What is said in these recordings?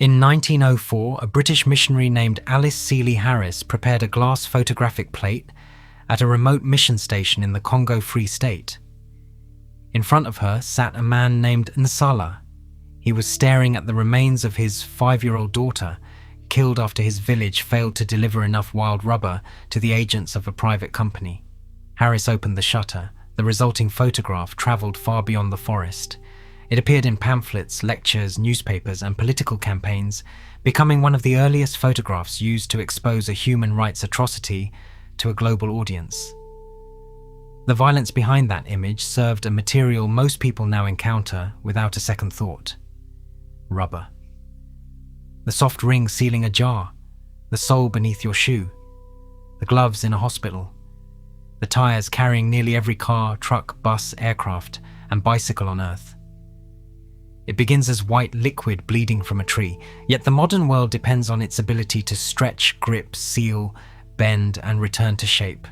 In 1904, a British missionary named Alice Seeley Harris prepared a glass photographic plate at a remote mission station in the Congo Free State. In front of her sat a man named Nsala. He was staring at the remains of his 5-year-old daughter, killed after his village failed to deliver enough wild rubber to the agents of a private company. Harris opened the shutter. The resulting photograph travelled far beyond the forest. It appeared in pamphlets, lectures, newspapers, and political campaigns, becoming one of the earliest photographs used to expose a human rights atrocity to a global audience. The violence behind that image served a material most people now encounter without a second thought: rubber. The soft ring sealing a jar, the sole beneath your shoe, the gloves in a hospital, the tyres carrying nearly every car, truck, bus, aircraft, and bicycle on Earth. It begins as white liquid bleeding from a tree, yet the modern world depends on its ability to stretch, grip, seal, bend, and return to shape.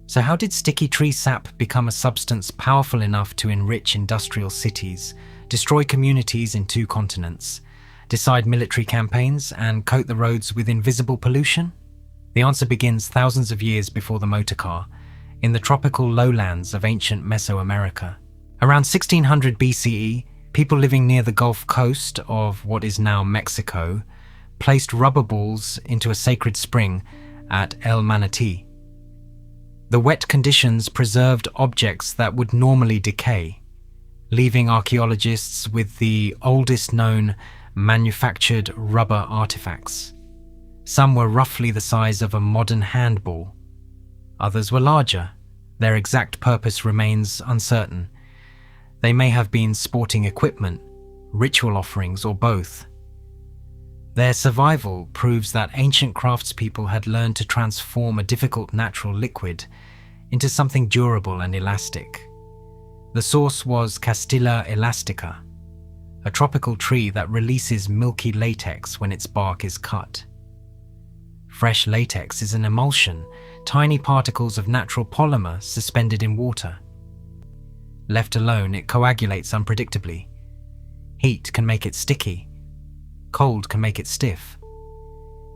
So how did sticky tree sap become a substance powerful enough to enrich industrial cities, destroy communities in 2 continents, decide military campaigns, and coat the roads with invisible pollution? The answer begins thousands of years before the motor car, in the tropical lowlands of ancient Mesoamerica. Around 1600 BCE, people living near the Gulf Coast of what is now Mexico placed rubber balls into a sacred spring at El Manatee. The wet conditions preserved objects that would normally decay, leaving archaeologists with the oldest known manufactured rubber artifacts. Some were roughly the size of a modern handball. Others were larger. Their exact purpose remains uncertain. They may have been sporting equipment, ritual offerings, or both. Their survival proves that ancient craftspeople had learned to transform a difficult natural liquid into something durable and elastic. The source was Castilla elastica, a tropical tree that releases milky latex when its bark is cut. Fresh latex is an emulsion, tiny particles of natural polymer suspended in water. Left alone, it coagulates unpredictably. Heat can make it sticky. Cold can make it stiff.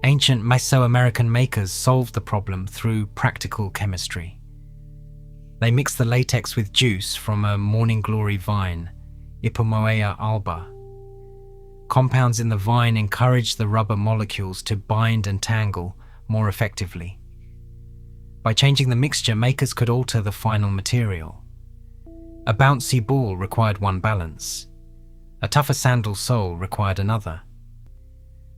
Ancient Mesoamerican makers solved the problem through practical chemistry. They mixed the latex with juice from a morning glory vine, Ipomoea alba. Compounds in the vine encourage the rubber molecules to bind and tangle more effectively. By changing the mixture, makers could alter the final material. A bouncy ball required one balance. A tougher sandal sole required another.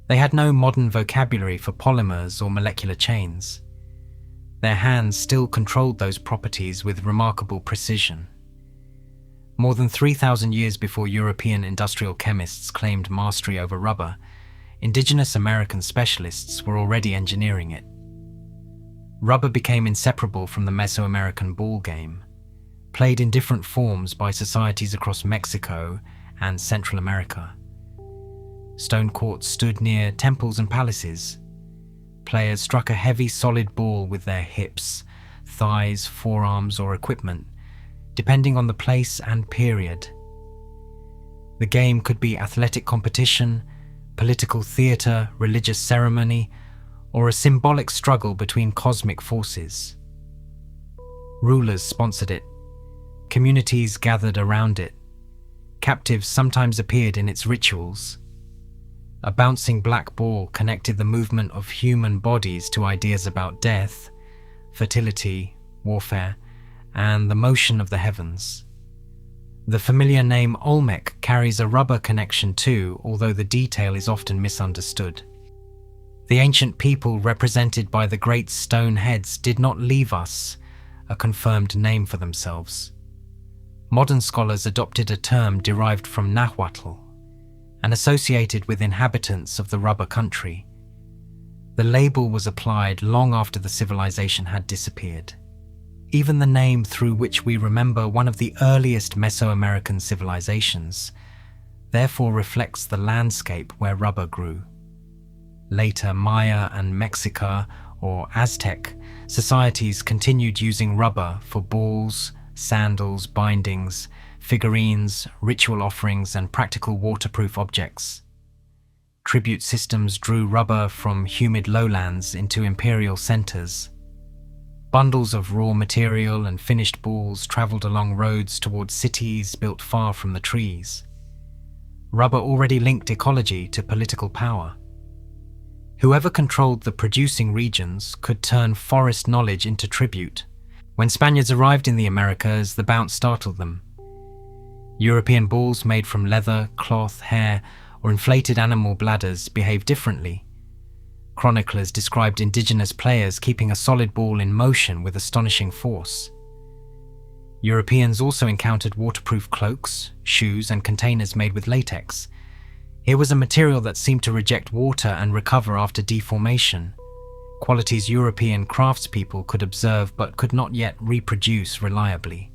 They had no modern vocabulary for polymers or molecular chains. Their hands still controlled those properties with remarkable precision. More than 3,000 years before European industrial chemists claimed mastery over rubber, Indigenous American specialists were already engineering it. Rubber became inseparable from the Mesoamerican ball game, played in different forms by societies across Mexico and Central America. Stone courts stood near temples and palaces. Players struck a heavy, solid ball with their hips, thighs, forearms, or equipment, depending on the place and period. The game could be athletic competition, political theatre, religious ceremony, or a symbolic struggle between cosmic forces. Rulers sponsored it. Communities gathered around it. Captives sometimes appeared in its rituals. A bouncing black ball connected the movement of human bodies to ideas about death, fertility, warfare, and the motion of the heavens. The familiar name Olmec carries a rubber connection too, although the detail is often misunderstood. The ancient people represented by the great stone heads did not leave us a confirmed name for themselves. Modern scholars adopted a term derived from Nahuatl and associated with inhabitants of the rubber country. The label was applied long after the civilization had disappeared. Even the name through which we remember one of the earliest Mesoamerican civilizations therefore reflects the landscape where rubber grew. Later, Maya and Mexica or Aztec societies continued using rubber for balls, sandals, bindings, figurines, ritual offerings, and practical waterproof objects. tribute systems drew rubber from humid lowlands into imperial centers. Bundles of raw material and finished balls traveled along roads towards cities built far from the trees. Rubber already linked ecology to political power. Whoever controlled the producing regions could turn forest knowledge into tribute. When Spaniards arrived in the Americas, the bounce startled them. European balls made from leather, cloth, hair, or inflated animal bladders behaved differently. Chroniclers described indigenous players keeping a solid ball in motion with astonishing force. Europeans also encountered waterproof cloaks, shoes, and containers made with latex. Here was a material that seemed to reject water and recover after deformation, qualities European craftspeople could observe but could not yet reproduce reliably.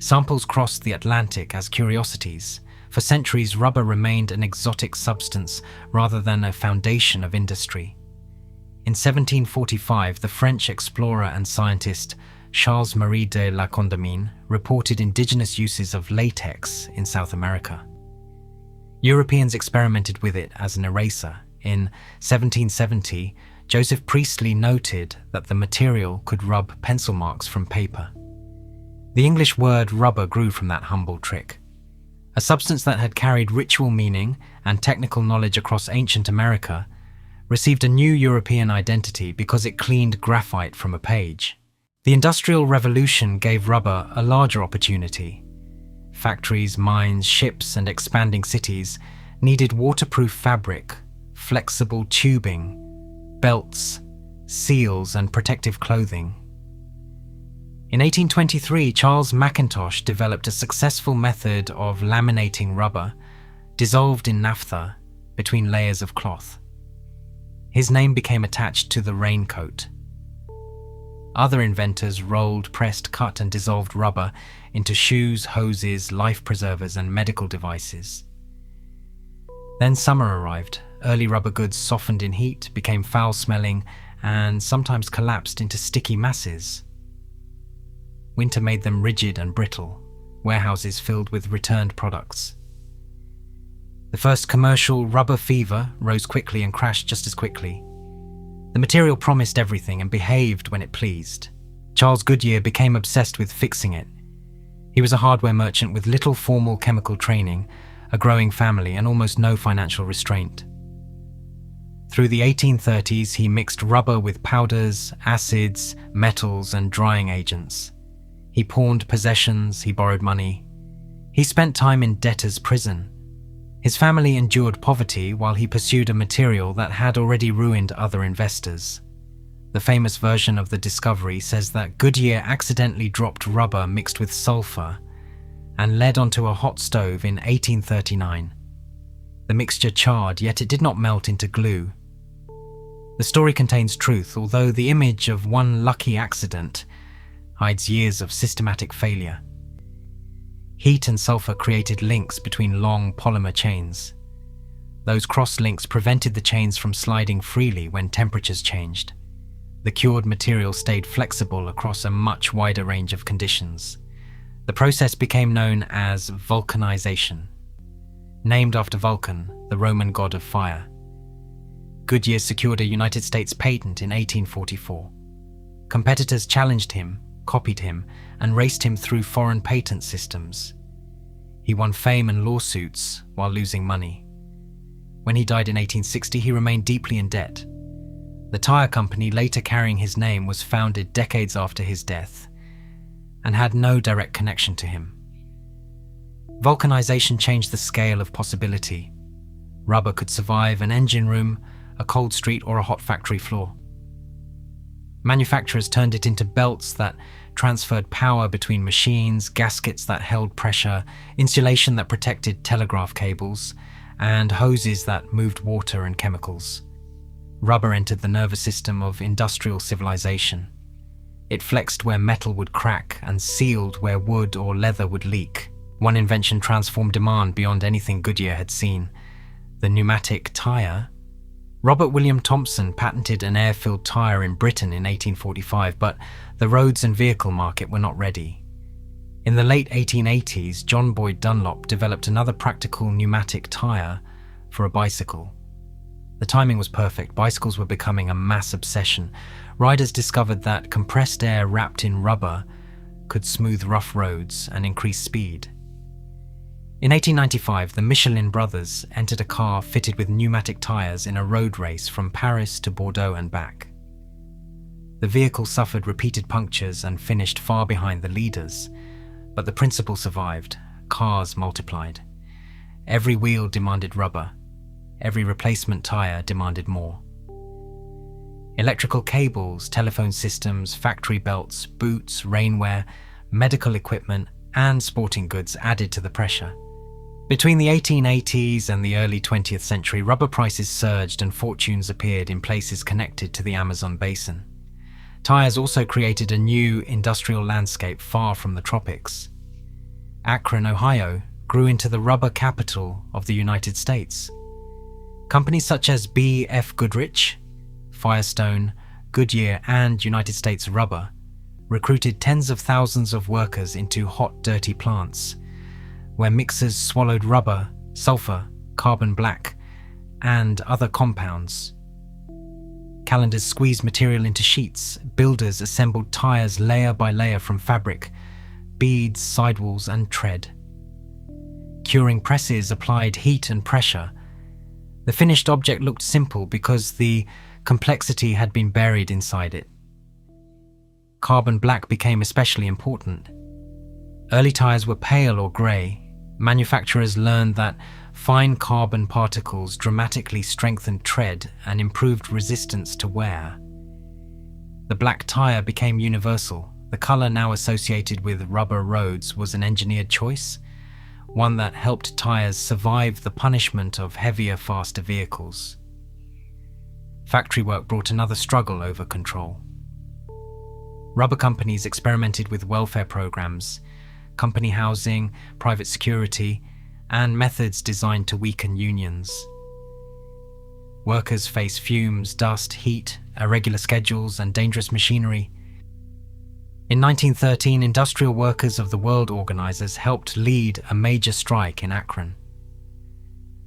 Samples crossed the Atlantic as curiosities. For centuries, rubber remained an exotic substance rather than a foundation of industry. In 1745, the French explorer and scientist Charles-Marie de la Condamine reported indigenous uses of latex in South America. Europeans experimented with it as an eraser. In 1770, Joseph Priestley noted that the material could rub pencil marks from paper. The English word rubber grew from that humble trick. A substance that had carried ritual meaning and technical knowledge across ancient America received a new European identity because it cleaned graphite from a page. The Industrial Revolution gave rubber a larger opportunity. Factories, mines, ships, and expanding cities needed waterproof fabric, flexible tubing, belts, seals, and protective clothing. In 1823, Charles Mackintosh developed a successful method of laminating rubber, dissolved in naphtha, between layers of cloth. His name became attached to the raincoat. Other inventors rolled, pressed, cut, and dissolved rubber into shoes, hoses, life preservers, and medical devices. Then summer arrived. Early rubber goods softened in heat, became foul-smelling, and sometimes collapsed into sticky masses. Winter made them rigid and brittle, warehouses filled with returned products. The first commercial rubber fever rose quickly and crashed just as quickly. The material promised everything and behaved when it pleased. Charles Goodyear became obsessed with fixing it. He was a hardware merchant with little formal chemical training, a growing family, and almost no financial restraint. Through the 1830s, he mixed rubber with powders, acids, metals, and drying agents. He pawned possessions, he borrowed money. He spent time in debtor's prison. His family endured poverty while he pursued a material that had already ruined other investors. The famous version of the discovery says that Goodyear accidentally dropped rubber mixed with sulfur and led onto a hot stove in 1839. The mixture charred, yet it did not melt into glue. The story contains truth, although the image of one lucky accident hides years of systematic failure. Heat and sulfur created links between long polymer chains. Those cross-links prevented the chains from sliding freely when temperatures changed. The cured material stayed flexible across a much wider range of conditions. The process became known as vulcanization, named after Vulcan, the Roman god of fire. Goodyear secured a United States patent in 1844. Competitors challenged him, copied him, and raced him through foreign patent systems. He won fame and lawsuits while losing money. When he died in 1860, he remained deeply in debt. The Tyre company, later carrying his name, was founded decades after his death and had no direct connection to him. Vulcanization changed the scale of possibility. Rubber could survive an engine room, a cold street, or a hot factory floor. Manufacturers turned it into belts that transferred power between machines, gaskets that held pressure, insulation that protected telegraph cables, and hoses that moved water and chemicals. Rubber entered the nervous system of industrial civilization. It flexed where metal would crack and sealed where wood or leather would leak. One invention transformed demand beyond anything Goodyear had seen: the pneumatic tyre. Robert William Thompson patented an air-filled tyre in Britain in 1845, but the roads and vehicle market were not ready. In the late 1880s, John Boyd Dunlop developed another practical pneumatic tyre for a bicycle. The timing was perfect. Bicycles were becoming a mass obsession. Riders discovered that compressed air wrapped in rubber could smooth rough roads and increase speed. In 1895, the Michelin brothers entered a car fitted with pneumatic tyres in a road race from Paris to Bordeaux and back. The vehicle suffered repeated punctures and finished far behind the leaders, but the principle survived. Cars multiplied. Every wheel demanded rubber. Every replacement tyre demanded more. Electrical cables, telephone systems, factory belts, boots, rainwear, medical equipment, and sporting goods added to the pressure. Between the 1880s and the early 20th century, rubber prices surged and fortunes appeared in places connected to the Amazon basin. Tyres also created a new industrial landscape far from the tropics. Akron, Ohio, grew into the rubber capital of the United States. Companies such as B.F. Goodrich, Firestone, Goodyear, and United States Rubber recruited tens of thousands of workers into hot, dirty plants, where mixers swallowed rubber, sulfur, carbon black, and other compounds. Calendars squeezed material into sheets. Builders assembled tyres layer by layer from fabric, beads, sidewalls, and tread. Curing presses applied heat and pressure. The finished object looked simple because the complexity had been buried inside it. Carbon black became especially important. Early tyres were pale or grey. Manufacturers learned that fine carbon particles dramatically strengthened tread and improved resistance to wear. The black tyre became universal. The colour now associated with rubber roads was an engineered choice, one that helped tyres survive the punishment of heavier, faster vehicles. Factory work brought another struggle over control. Rubber companies experimented with welfare programs, company housing, private security, and methods designed to weaken unions. Workers face fumes, dust, heat, irregular schedules, and dangerous machinery. In 1913, Industrial Workers of the World organizers helped lead a major strike in Akron.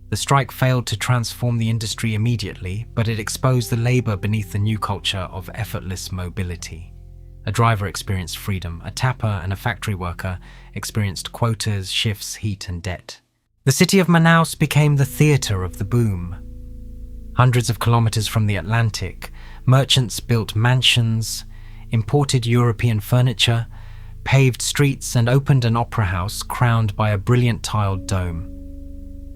The strike failed to transform the industry immediately, but it exposed the labor beneath the new culture of effortless mobility. A driver experienced freedom, a tapper and a factory worker experienced quotas, shifts, heat, and debt. The city of Manaus became the theater of the boom. Hundreds of kilometers from the Atlantic, merchants built mansions, imported European furniture, paved streets, and opened an opera house crowned by a brilliant tiled dome.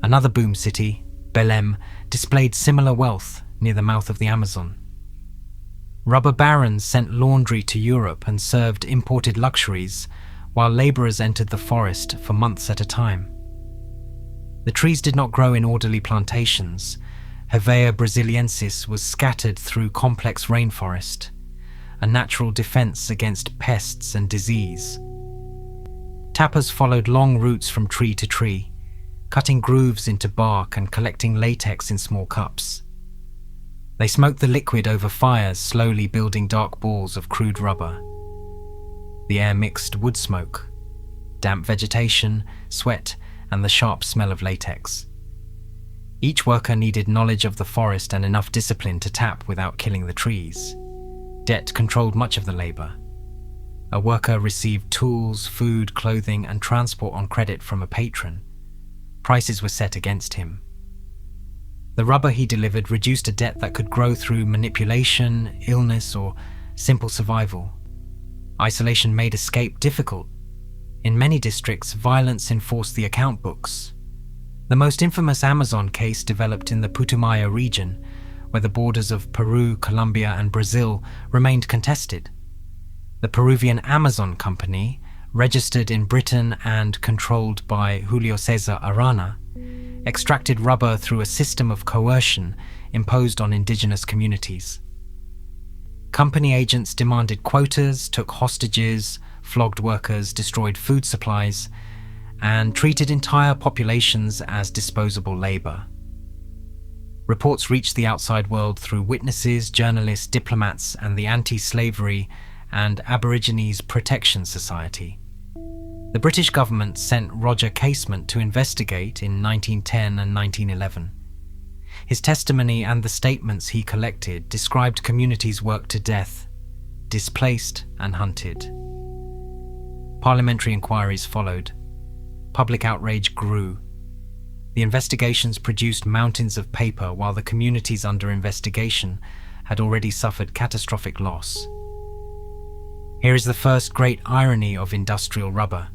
Another boom city, Belém, displayed similar wealth near the mouth of the Amazon. Rubber barons sent laundry to Europe and served imported luxuries, while laborers entered the forest for months at a time. The trees did not grow in orderly plantations. Hevea brasiliensis was scattered through complex rainforest, a natural defense against pests and disease. Tappers followed long routes from tree to tree, cutting grooves into bark and collecting latex in small cups. They smoked the liquid over fires, slowly building dark balls of crude rubber. The air mixed wood smoke, damp vegetation, sweat, and the sharp smell of latex. Each worker needed knowledge of the forest and enough discipline to tap without killing the trees. Debt controlled much of the labor. A worker received tools, food, clothing, and transport on credit from a patron. Prices were set against him. The rubber he delivered reduced a debt that could grow through manipulation, illness, or simple survival. Isolation made escape difficult. In many districts, violence enforced the account books. The most infamous Amazon case developed in the Putumayo region, where the borders of Peru, Colombia, and Brazil remained contested. The Peruvian Amazon Company, registered in Britain and controlled by Julio Cesar Arana, extracted rubber through a system of coercion imposed on indigenous communities. Company agents demanded quotas, took hostages, flogged workers, destroyed food supplies, and treated entire populations as disposable labor. Reports reached the outside world through witnesses, journalists, diplomats, and the Anti-Slavery and Aborigines Protection Society. The British government sent Roger Casement to investigate in 1910 and 1911. His testimony and the statements he collected described communities worked to death, displaced and hunted. Parliamentary inquiries followed. Public outrage grew. The investigations produced mountains of paper while the communities under investigation had already suffered catastrophic loss. Here is the first great irony of industrial rubber.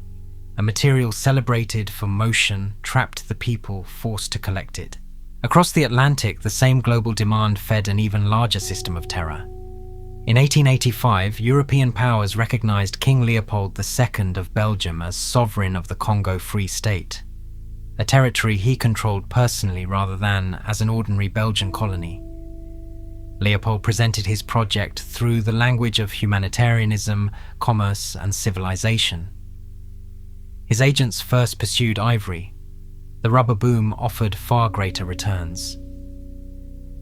A material celebrated for motion trapped the people forced to collect it. Across the Atlantic, the same global demand fed an even larger system of terror. In 1885, European powers recognized King Leopold II of Belgium as sovereign of the Congo Free State, a territory he controlled personally rather than as an ordinary Belgian colony. Leopold presented his project through the language of humanitarianism, commerce, and civilization. His agents first pursued ivory. The rubber boom offered far greater returns.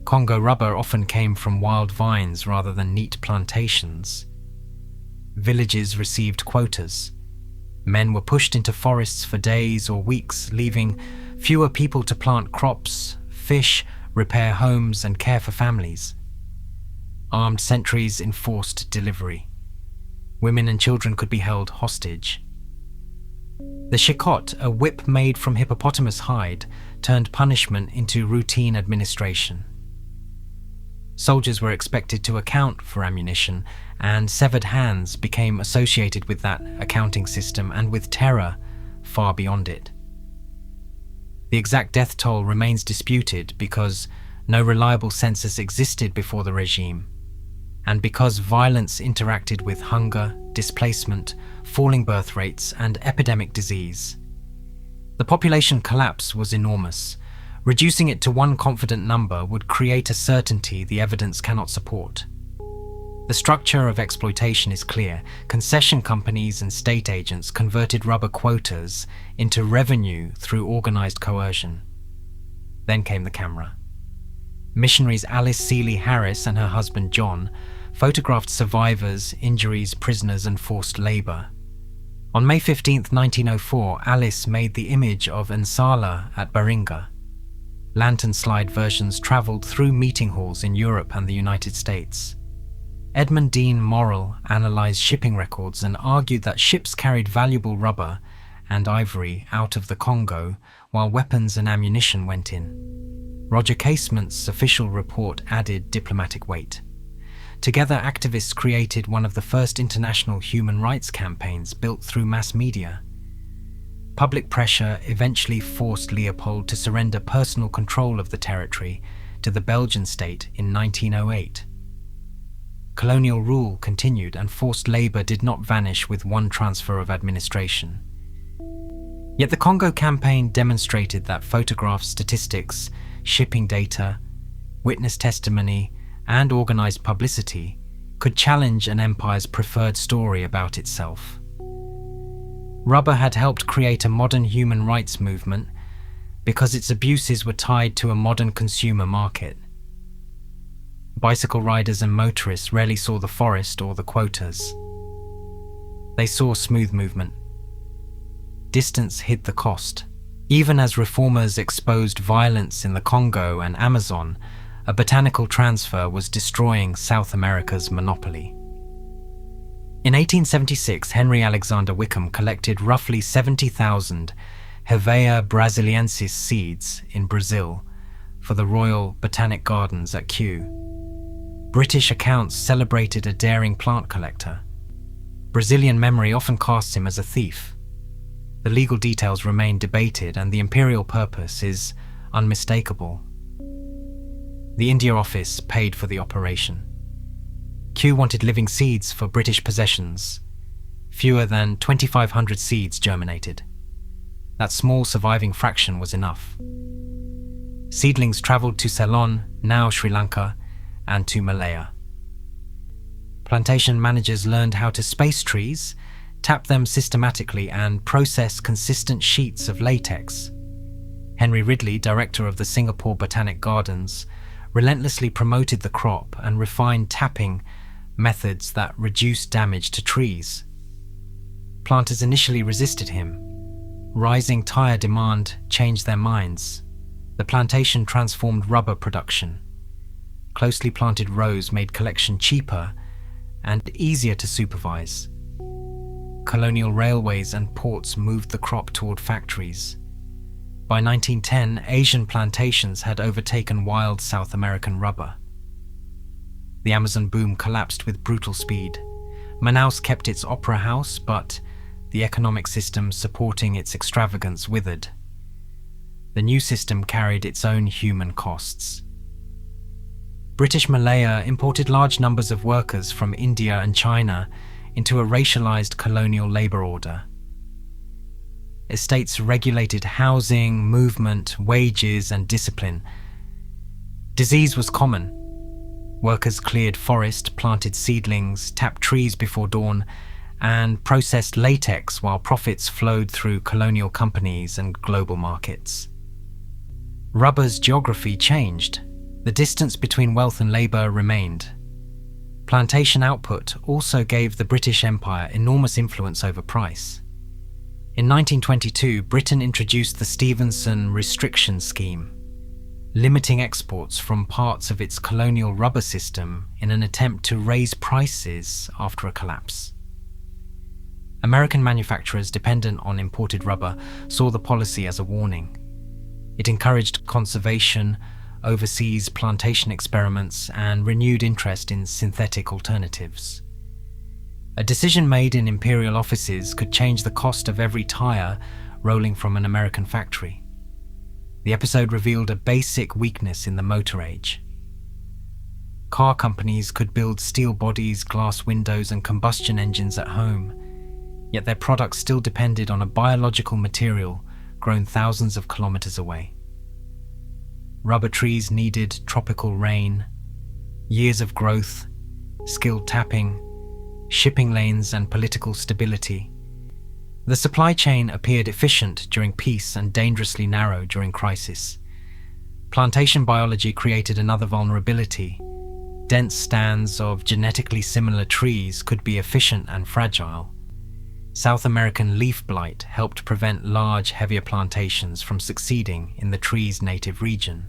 Congo rubber often came from wild vines rather than neat plantations. Villages received quotas. Men were pushed into forests for days or weeks, leaving fewer people to plant crops, fish, repair homes, and care for families. Armed sentries enforced delivery. Women and children could be held hostage. The shikot, a whip made from hippopotamus hide, turned punishment into routine administration. Soldiers were expected to account for ammunition, and severed hands became associated with that accounting system and with terror far beyond it. The exact death toll remains disputed because no reliable census existed before the regime, and because violence interacted with hunger, displacement, falling birth rates, and epidemic disease. The population collapse was enormous. Reducing it to one confident number would create a certainty the evidence cannot support. The structure of exploitation is clear. Concession companies and state agents converted rubber quotas into revenue through organized coercion. Then came the camera. Missionaries Alice Seeley Harris and her husband John photographed survivors, injuries, prisoners, and forced labor. On May 15, 1904, Alice made the image of Nsala at Baringa. Lantern slide versions traveled through meeting halls in Europe and the United States. Edmund Dean Morrill analyzed shipping records and argued that ships carried valuable rubber and ivory out of the Congo while weapons and ammunition went in. Roger Casement's official report added diplomatic weight. Together, activists created one of the first international human rights campaigns built through mass media. Public pressure eventually forced Leopold to surrender personal control of the territory to the Belgian state in 1908. Colonial rule continued, and forced labor did not vanish with one transfer of administration. Yet the Congo campaign demonstrated that photographs, statistics, shipping data, witness testimony, and organized publicity could challenge an empire's preferred story about itself. Rubber had helped create a modern human rights movement because its abuses were tied to a modern consumer market. Bicycle riders and motorists rarely saw the forest or the quotas. They saw smooth movement. Distance hid the cost. Even as reformers exposed violence in the Congo and Amazon, a botanical transfer was destroying South America's monopoly. In 1876, Henry Alexander Wickham collected roughly 70,000 Hevea brasiliensis seeds in Brazil for the Royal Botanic Gardens at Kew. British accounts celebrated a daring plant collector. Brazilian memory often casts him as a thief. The legal details remain debated, and the imperial purpose is unmistakable. The India office paid for the operation. Kew wanted living seeds for British possessions. Fewer than 2,500 seeds germinated. That small surviving fraction was enough. Seedlings travelled to Ceylon, now Sri Lanka, and to Malaya. Plantation managers learned how to space trees, tap them systematically, and process consistent sheets of latex. Henry Ridley, director of the Singapore Botanic Gardens, relentlessly promoted the crop and refined tapping methods that reduced damage to trees. Planters initially resisted him. Rising tyre demand changed their minds. The plantation transformed rubber production. Closely planted rows made collection cheaper and easier to supervise. Colonial railways and ports moved the crop toward factories. By 1910, Asian plantations had overtaken wild South American rubber. The Amazon boom collapsed with brutal speed. Manaus kept its opera house, but the economic system supporting its extravagance withered. The new system carried its own human costs. British Malaya imported large numbers of workers from India and China into a racialized colonial labor order. Estates regulated housing, movement, wages, and discipline. Disease was common. Workers cleared forest, planted seedlings, tapped trees before dawn, and processed latex while profits flowed through colonial companies and global markets. Rubber's geography changed. The distance between wealth and labor remained. Plantation output also gave the British Empire enormous influence over price. In 1922, Britain introduced the Stevenson Restriction Scheme, limiting exports from parts of its colonial rubber system in an attempt to raise prices after a collapse. American manufacturers dependent on imported rubber saw the policy as a warning. It encouraged conservation, overseas plantation experiments, and renewed interest in synthetic alternatives. A decision made in imperial offices could change the cost of every tire rolling from an American factory. The episode revealed a basic weakness in the motor age. Car companies could build steel bodies, glass windows, and combustion engines at home, yet their products still depended on a biological material grown thousands of kilometers away. Rubber trees needed tropical rain, years of growth, skilled tapping, shipping lanes, and political stability. The supply chain appeared efficient during peace and dangerously narrow during crisis. Plantation biology created another vulnerability. Dense stands of genetically similar trees could be efficient and fragile. South American leaf blight helped prevent large, heavier plantations from succeeding in the tree's native region.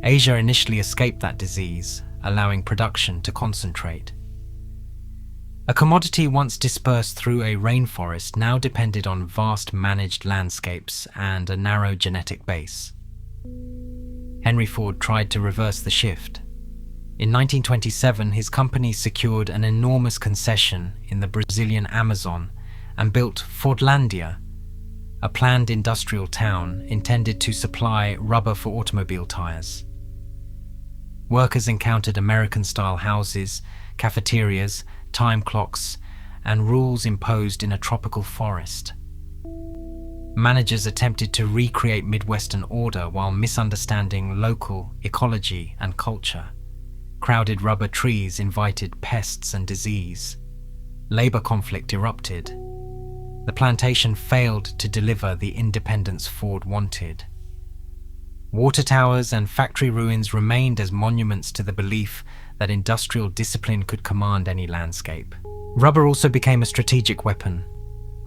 Asia initially escaped that disease, allowing production to concentrate. A commodity once dispersed through a rainforest now depended on vast managed landscapes and a narrow genetic base. Henry Ford tried to reverse the shift. In 1927, his company secured an enormous concession in the Brazilian Amazon and built Fordlandia, a planned industrial town intended to supply rubber for automobile tires. Workers encountered American-style houses, cafeterias, time clocks, and rules imposed in a tropical forest. Managers attempted to recreate Midwestern order while misunderstanding local ecology and culture. Crowded rubber trees invited pests and disease. Labor conflict erupted. The plantation failed to deliver the independence Ford wanted. Water towers and factory ruins remained as monuments to the belief that industrial discipline could command any landscape. Rubber also became a strategic weapon.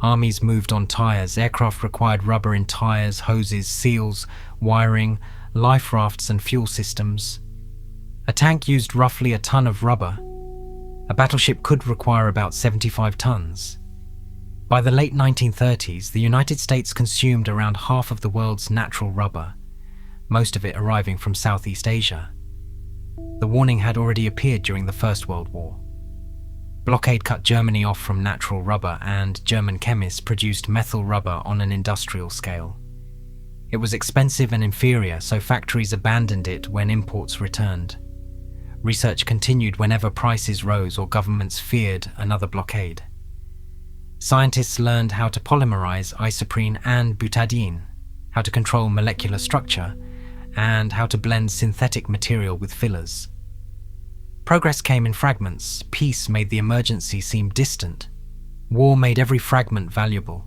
Armies moved on tires. Aircraft required rubber in tires, hoses, seals, wiring, life rafts, and fuel systems. A tank used roughly a ton of rubber. A battleship could require about 75 tons. By the late 1930s, the United States consumed around half of the world's natural rubber, most of it arriving from Southeast Asia. The warning had already appeared during the First World War. Blockade cut Germany off from natural rubber, and German chemists produced methyl rubber on an industrial scale. It was expensive and inferior, so factories abandoned it when imports returned. Research continued whenever prices rose or governments feared another blockade. Scientists learned how to polymerize isoprene and butadiene, how to control molecular structure, and how to blend synthetic material with fillers. Progress came in fragments. Peace made the emergency seem distant. War made every fragment valuable.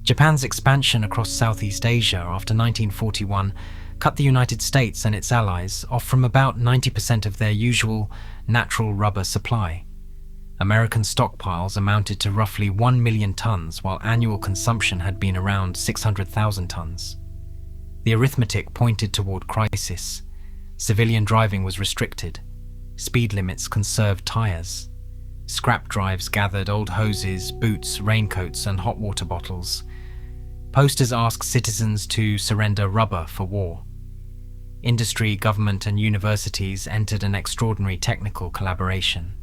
Japan's expansion across Southeast Asia after 1941 cut the United States and its allies off from about 90% of their usual natural rubber supply. American stockpiles amounted to roughly 1 million tons, while annual consumption had been around 600,000 tons. The arithmetic pointed toward crisis. Civilian driving was restricted. Speed limits conserved tyres. Scrap drives gathered old hoses, boots, raincoats, and hot water bottles. Posters asked citizens to surrender rubber for war. Industry, government, and universities entered an extraordinary technical collaboration.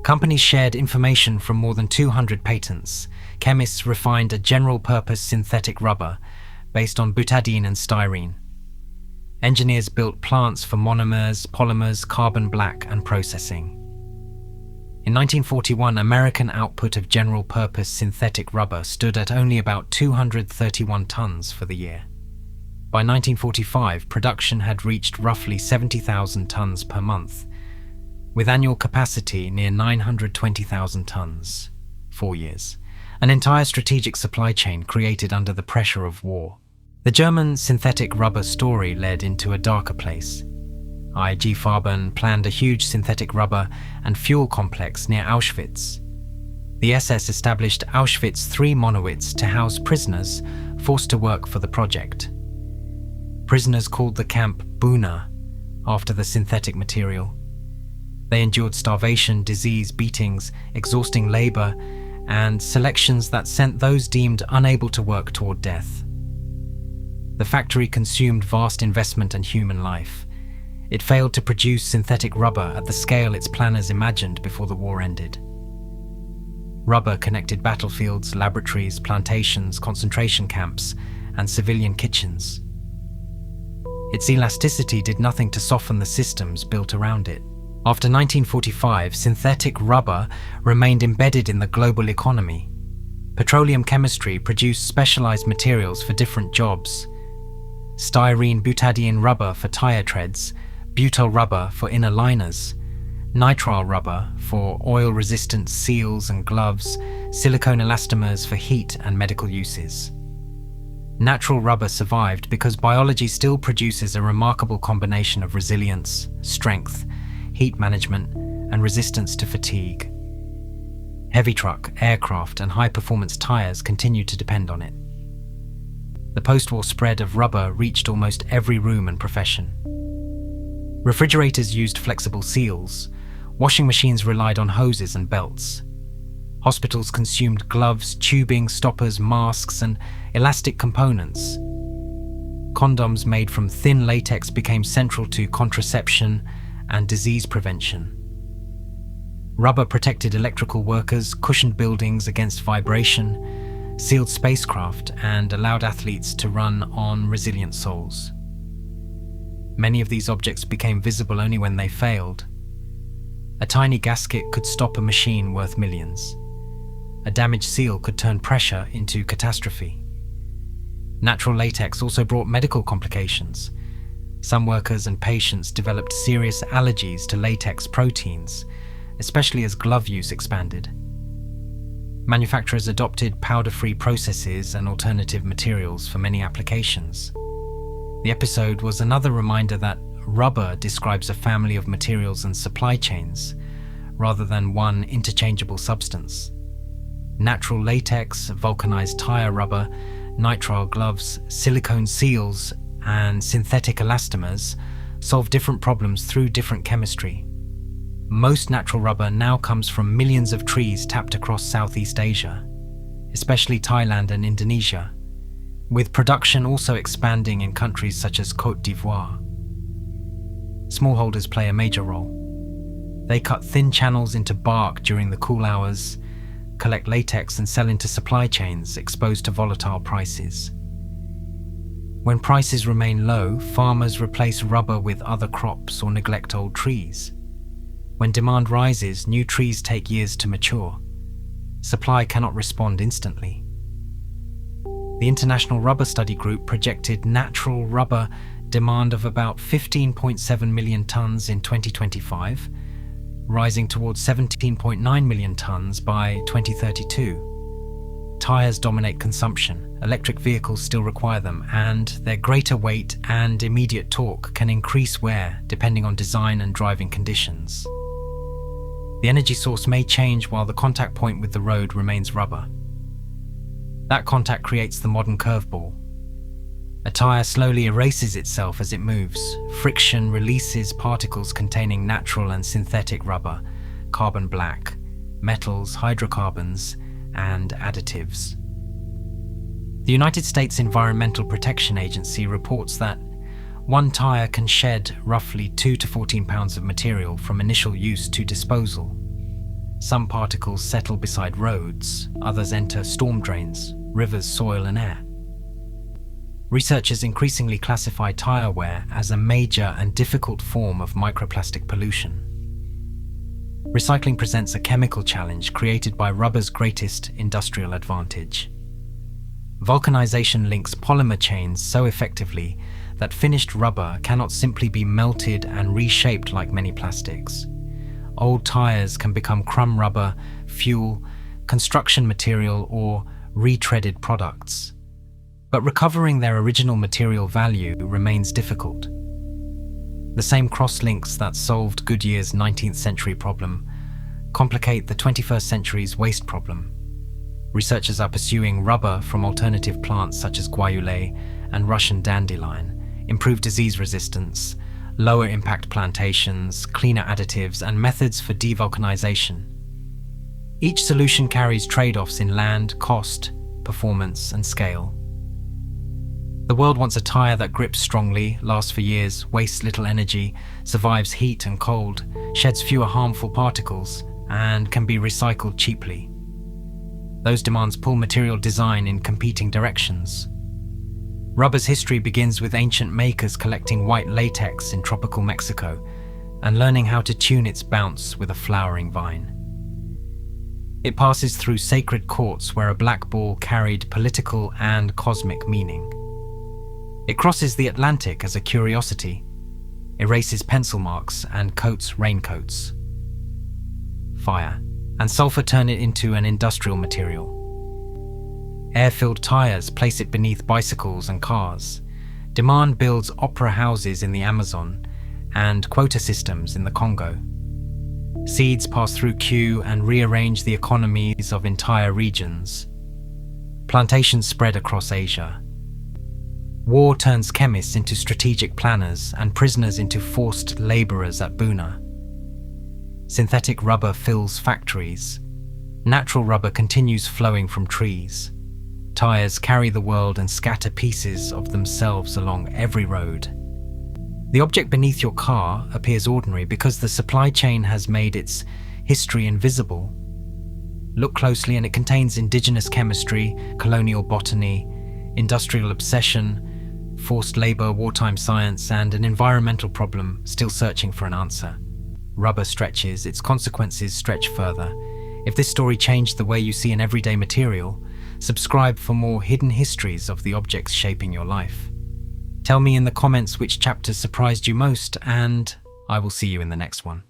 Companies shared information from more than 200 patents. Chemists refined a general-purpose synthetic rubber based on butadiene and styrene. Engineers built plants for monomers, polymers, carbon black, and processing. In 1941, American output of general-purpose synthetic rubber stood at only about 231 tons for the year. By 1945, production had reached roughly 70,000 tons per month, with annual capacity near 920,000 tons. 4 years. An entire strategic supply chain created under the pressure of war. The German synthetic rubber story led into a darker place. I.G. Farben planned a huge synthetic rubber and fuel complex near Auschwitz. The SS established Auschwitz III Monowitz to house prisoners forced to work for the project. Prisoners called the camp Buna, after the synthetic material. They endured starvation, disease, beatings, exhausting labor, and selections that sent those deemed unable to work toward death. The factory consumed vast investment and human life. It failed to produce synthetic rubber at the scale its planners imagined before the war ended. Rubber connected battlefields, laboratories, plantations, concentration camps, and civilian kitchens. Its elasticity did nothing to soften the systems built around it. After 1945, synthetic rubber remained embedded in the global economy. Petroleum chemistry produced specialized materials for different jobs. Styrene butadiene rubber for tire treads, butyl rubber for inner liners, nitrile rubber for oil-resistant seals and gloves, silicone elastomers for heat and medical uses. Natural rubber survived because biology still produces a remarkable combination of resilience, strength, heat management, and resistance to fatigue. Heavy truck, aircraft, and high-performance tires continue to depend on it. The post-war spread of rubber reached almost every room and profession. Refrigerators used flexible seals. Washing machines relied on hoses and belts. Hospitals consumed gloves, tubing, stoppers, masks, and elastic components. Condoms made from thin latex became central to contraception and disease prevention. Rubber protected electrical workers, cushioned buildings against vibration, sealed spacecraft, and allowed athletes to run on resilient soles. Many of these objects became visible only when they failed. A tiny gasket could stop a machine worth millions. A damaged seal could turn pressure into catastrophe. Natural latex also brought medical complications. Some workers and patients developed serious allergies to latex proteins, especially as glove use expanded. Manufacturers adopted powder-free processes and alternative materials for many applications. The episode was another reminder that rubber describes a family of materials and supply chains, rather than one interchangeable substance. Natural latex, vulcanized tire rubber, nitrile gloves, silicone seals, and synthetic elastomers solve different problems through different chemistry. Most natural rubber now comes from millions of trees tapped across Southeast Asia, especially Thailand and Indonesia, with production also expanding in countries such as Côte d'Ivoire. Smallholders play a major role. They cut thin channels into bark during the cool hours, collect latex and sell into supply chains exposed to volatile prices. When prices remain low, farmers replace rubber with other crops or neglect old trees. When demand rises, new trees take years to mature. Supply cannot respond instantly. The International Rubber Study Group projected natural rubber demand of about 15.7 million tons in 2025, rising towards 17.9 million tons by 2032. Tires dominate consumption, electric vehicles still require them, and their greater weight and immediate torque can increase wear depending on design and driving conditions. The energy source may change while the contact point with the road remains rubber. That contact creates the modern curveball. A tyre slowly erases itself as it moves. Friction releases particles containing natural and synthetic rubber, carbon black, metals, hydrocarbons, and additives. The United States Environmental Protection Agency reports that one tyre can shed roughly 2 to 14 pounds of material from initial use to disposal. Some particles settle beside roads, others enter storm drains, rivers, soil, and air. Researchers increasingly classify tyre wear as a major and difficult form of microplastic pollution. Recycling presents a chemical challenge created by rubber's greatest industrial advantage. Vulcanization links polymer chains so effectively that finished rubber cannot simply be melted and reshaped like many plastics. Old tyres can become crumb rubber, fuel, construction material, or retreaded products. But recovering their original material value remains difficult. The same cross-links that solved Goodyear's 19th century problem complicate the 21st century's waste problem. Researchers are pursuing rubber from alternative plants such as guayule and Russian dandelion, improved disease resistance, lower impact plantations, cleaner additives, and methods for devulcanization. Each solution carries trade-offs in land, cost, performance, and scale. The world wants a tyre that grips strongly, lasts for years, wastes little energy, survives heat and cold, sheds fewer harmful particles, and can be recycled cheaply. Those demands pull material design in competing directions. Rubber's history begins with ancient makers collecting white latex in tropical Mexico and learning how to tune its bounce with a flowering vine. It passes through sacred courts where a black ball carried political and cosmic meaning. It crosses the Atlantic as a curiosity, erases pencil marks and coats raincoats. Fire and sulfur turn it into an industrial material. Air-filled tyres place it beneath bicycles and cars. Demand builds opera houses in the Amazon and quota systems in the Congo. Seeds pass through queue and rearrange the economies of entire regions. Plantations spread across Asia. War turns chemists into strategic planners and prisoners into forced laborers at Buna. Synthetic rubber fills factories. Natural rubber continues flowing from trees. Tyres carry the world and scatter pieces of themselves along every road. The object beneath your car appears ordinary because the supply chain has made its history invisible. Look closely and it contains indigenous chemistry, colonial botany, industrial obsession, forced labor, wartime science, and an environmental problem still searching for an answer. Rubber stretches, its consequences stretch further. If this story changed the way you see an everyday material, subscribe for more hidden histories of the objects shaping your life. Tell me in the comments which chapters surprised you most, and I will see you in the next one.